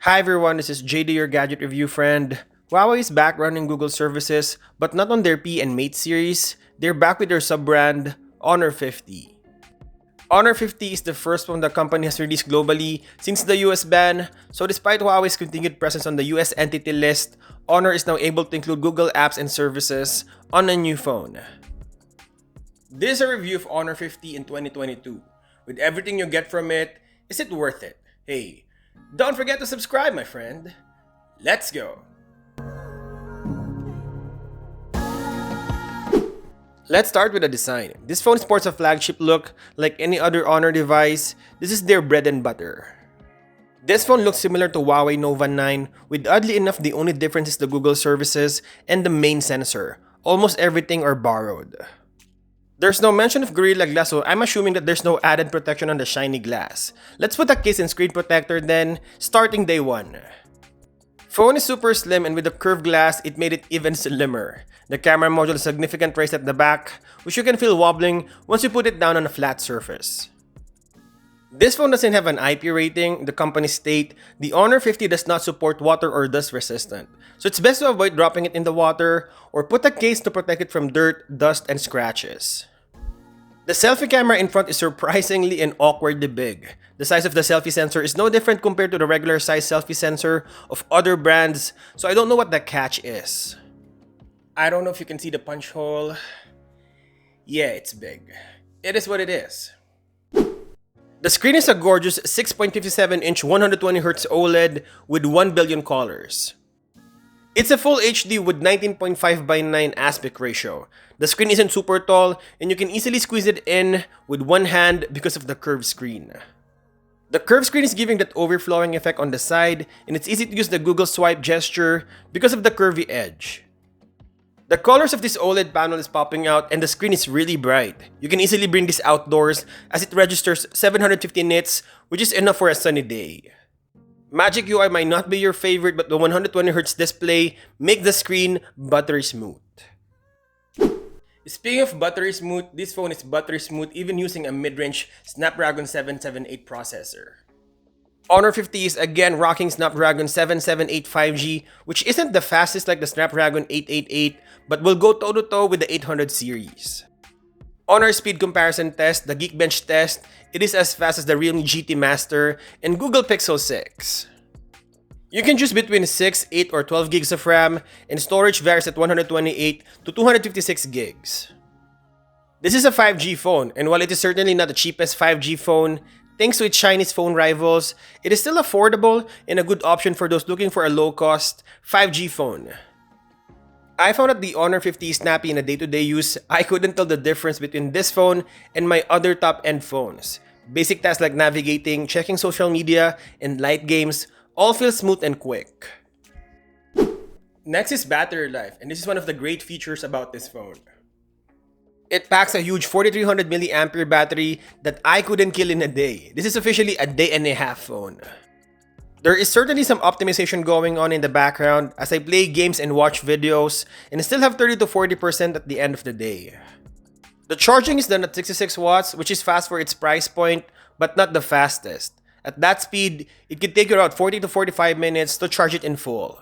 Hi everyone, this is JD, your gadget review friend. Huawei is back running Google services, but not on their P and Mate series. They're back with their sub-brand, Honor 50. Honor 50 is the first phone the company has released globally since the US ban, so despite Huawei's continued presence on the US entity list, Honor is now able to include Google apps and services on a new phone. This is a review of Honor 50 in 2022. With everything you get from it, is it worth it? Hey, don't forget to subscribe, my friend. Let's go! Let's start with the design. This phone sports a flagship look like any other Honor device. This is their bread and butter. This phone looks similar to Huawei Nova 9, with oddly enough the only difference is the Google services and the main sensor. Almost everything are borrowed. There's no mention of Gorilla Glass, so I'm assuming that there's no added protection on the shiny glass. Let's put a case and screen protector then, starting day 1. Phone is super slim, and with the curved glass, it made it even slimmer. The camera module is a significant raised at the back, which you can feel wobbling once you put it down on a flat surface. This phone doesn't have an IP rating. The company state the Honor 50 does not support water or dust resistant, so it's best to avoid dropping it in the water or put a case to protect it from dirt, dust, and scratches. The selfie camera in front is surprisingly and awkwardly big. The size of the selfie sensor is no different compared to the regular size selfie sensor of other brands, so I don't know what the catch is. I don't know if you can see the punch hole. Yeah, it's big. It is what it is. The screen is a gorgeous 6.57-inch 120Hz OLED with 1 billion colors. It's a full HD with 19.5:9 aspect ratio. The screen isn't super tall, and you can easily squeeze it in with one hand because of the curved screen. The curved screen is giving that overflowing effect on the side, and it's easy to use the Google swipe gesture because of the curvy edge. The colors of this OLED panel is popping out, and the screen is really bright. You can easily bring this outdoors as it registers 750 nits, which is enough for a sunny day. Magic UI might not be your favorite, but the 120Hz display makes the screen buttery smooth. Speaking of buttery smooth, this phone is buttery smooth even using a mid-range Snapdragon 778 processor. Honor 50 is again rocking Snapdragon 778 5G, which isn't the fastest like the Snapdragon 888, but will go toe-to-toe with the 800 series. On our speed comparison test, the Geekbench test, it is as fast as the Realme GT Master and Google Pixel 6. You can choose between 6, 8, or 12 gigs of RAM, and storage varies at 128 to 256 gigs. This is a 5G phone, and while it is certainly not the cheapest 5G phone, thanks to its Chinese phone rivals, it is still affordable and a good option for those looking for a low-cost 5G phone. I found that the Honor 50 is snappy in a day-to-day use. I couldn't tell the difference between this phone and my other top-end phones. Basic tasks like navigating, checking social media, and light games all feel smooth and quick. Next is battery life, and this is one of the great features about this phone. It packs a huge 4300 mAh battery that I couldn't kill in a day. This is officially a day-and-a-half phone. There is certainly some optimization going on in the background as I play games and watch videos, and I still have 30 to 40% at the end of the day. The charging is done at 66 watts, which is fast for its price point, but not the fastest. At that speed, it could take you around 40 to 45 minutes to charge it in full.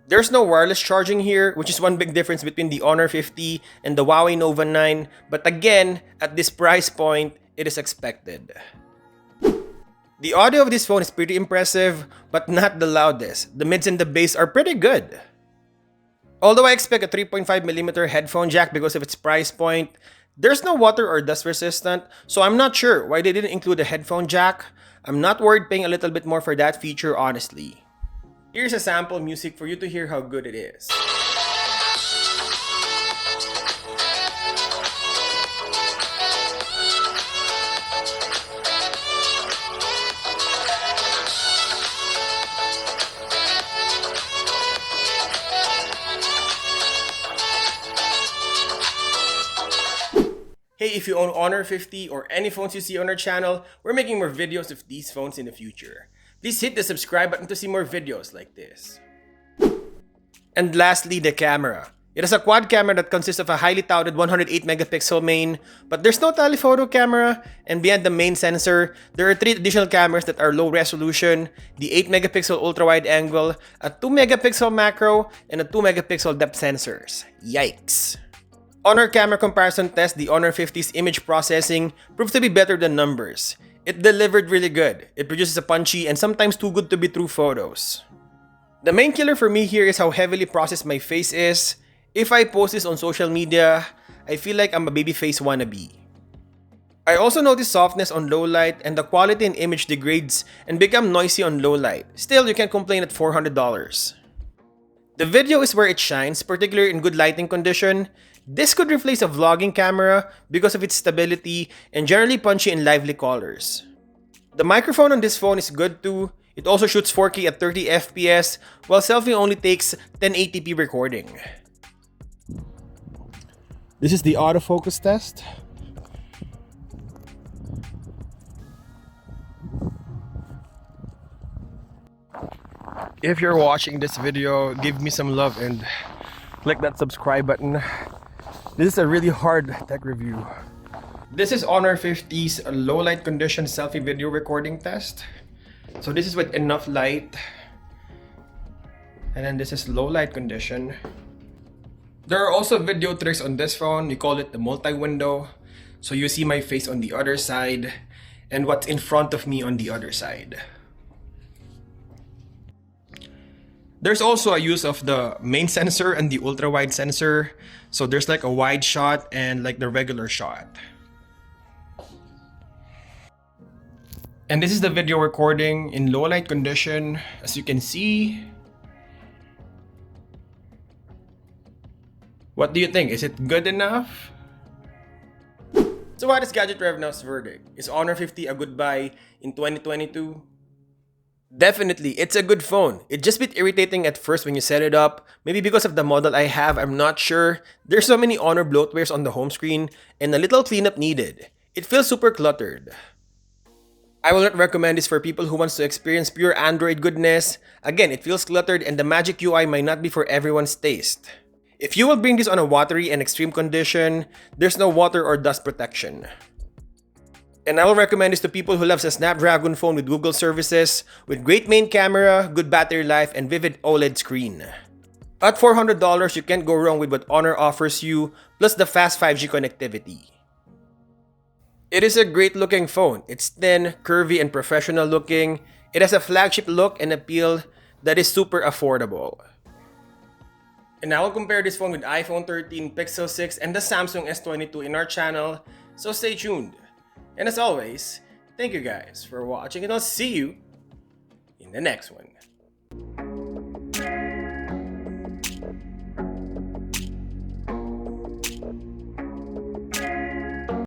There's no wireless charging here, which is one big difference between the Honor 50 and the Huawei Nova 9, but again, at this price point, it is expected. The audio of this phone is pretty impressive, but not the loudest. The mids and the bass are pretty good. Although I expect a 3.5mm headphone jack because of its price point, there's no water or dust resistant, so I'm not sure why they didn't include a headphone jack. I'm not worried paying a little bit more for that feature, honestly. Here's a sample music for you to hear how good it is. Hey, if you own Honor 50 or any phones you see on our channel, we're making more videos of these phones in the future. Please hit the subscribe button to see more videos like this. And lastly, the camera. It has a quad camera that consists of a highly touted 108 megapixel main, but there's no telephoto camera, and beyond the main sensor, there are 3 additional cameras that are low resolution, the 8 megapixel ultra-wide angle, a 2 megapixel macro, and a 2 megapixel depth sensors. Yikes! On our camera comparison test, the Honor 50's image processing proved to be better than numbers. It delivered really good. It produces a punchy and sometimes too good to be true photos. The main killer for me here is how heavily processed my face is. If I post this on social media, I feel like I'm a babyface wannabe. I also noticed softness on low light and the quality in image degrades and become noisy on low light. Still, you can't complain at $400. The video is where it shines, particularly in good lighting condition. This could replace a vlogging camera because of its stability and generally punchy and lively colors. The microphone on this phone is good too. It also shoots 4K at 30 FPS, while selfie only takes 1080p recording. This is the autofocus test. If you're watching this video, give me some love and click that subscribe button. This is a really hard tech review. This is Honor 50's low light condition selfie video recording test. So this is with enough light. And then this is low light condition. There are also video tricks on this phone. We call it the multi-window. So you see my face on the other side and what's in front of me on the other side. There's also a use of the main sensor and the ultra-wide sensor. So there's like a wide shot and like the regular shot. And this is the video recording in low light condition. As you can see. What do you think? Is it good enough? So what is Gadget RevNow's verdict? Is Honor 50 a good buy in 2022? Definitely, it's a good phone. It's just a bit irritating at first when you set it up. Maybe because of the model I have, I'm not sure. There's so many Honor bloatwares on the home screen and a little cleanup needed. It feels super cluttered. I will not recommend this for people who wants to experience pure Android goodness. Again, it feels cluttered and the magic UI might not be for everyone's taste. If you will bring this on a watery and extreme condition, there's no water or dust protection. And I will recommend this to people who loves a Snapdragon phone with Google services, with great main camera, good battery life, and vivid OLED screen. At $400, you can't go wrong with what Honor offers you, plus the fast 5G connectivity. It is a great looking phone. It's thin, curvy, and professional looking. It has a flagship look and appeal that is super affordable. And I will compare this phone with iPhone 13, Pixel 6, and the Samsung S22 in our channel, so stay tuned. And as always, thank you guys for watching and I'll see you in the next one.